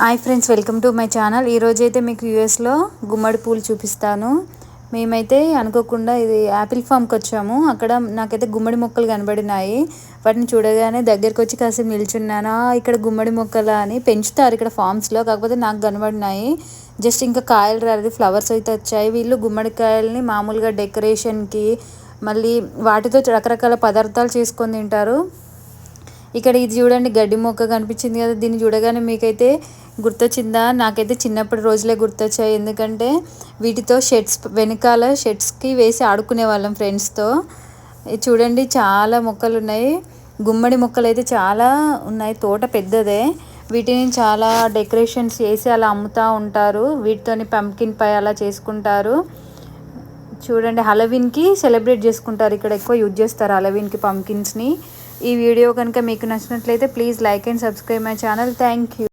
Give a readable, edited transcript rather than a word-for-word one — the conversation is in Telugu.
Hi friends, welcome to my channel. ఈరోజైతే మీకు యూఎస్లో గుమ్మడి పూలు చూపిస్తాను. మేమైతే అనుకోకుండా ఇది యాపిల్ ఫామ్కి వచ్చాము. అక్కడ నాకైతే గుమ్మడి మొక్కలు కనబడినాయి. వాటిని చూడగానే దగ్గరికి వచ్చి కాసేపు నిల్చున్నాను. ఇక్కడ గుమ్మడి మొక్కలు అని పెంచుతారు ఇక్కడ ఫామ్స్లో, కాకపోతే నాకు కనబడినాయి. జస్ట్ ఇంకా కాయలు రాలేదు, ఫ్లవర్స్ అయితే వచ్చాయి. వీళ్ళు గుమ్మడికాయలని మామూలుగా డెకరేషన్కి, మళ్ళీ వాటితో రకరకాల పదార్థాలు చేసుకొని తింటారు. ఇక్కడ ఇది చూడండి, గడ్డి మొక్క కనిపించింది కదా, దీన్ని చూడగానే మీకైతే గుర్తొచ్చిందా? నాకైతే చిన్నప్పటి రోజులే గుర్తొచ్చాయి. ఎందుకంటే వీటితో షర్ట్స్, వెనకాల షర్ట్స్కి వేసి ఆడుకునే వాళ్ళం ఫ్రెండ్స్తో. చూడండి, చాలా మొక్కలు ఉన్నాయి. గుమ్మడి మొక్కలు అయితే చాలా ఉన్నాయి, తోట పెద్దదే. వీటిని చాలా డెకరేషన్స్ చేసి అలా అమ్ముతూ ఉంటారు. వీటితోని పంకిన్ పై అలా చేసుకుంటారు. చూడండి, హలోవీన్కి సెలబ్రేట్ చేసుకుంటారు. ఇక్కడ ఎక్కువ యూజ్ చేస్తారు హలోవీన్కి పంకిన్స్ని. ఈ వీడియో కనుక మీకు నచ్చినట్లయితే please like and subscribe my channel. Thank you.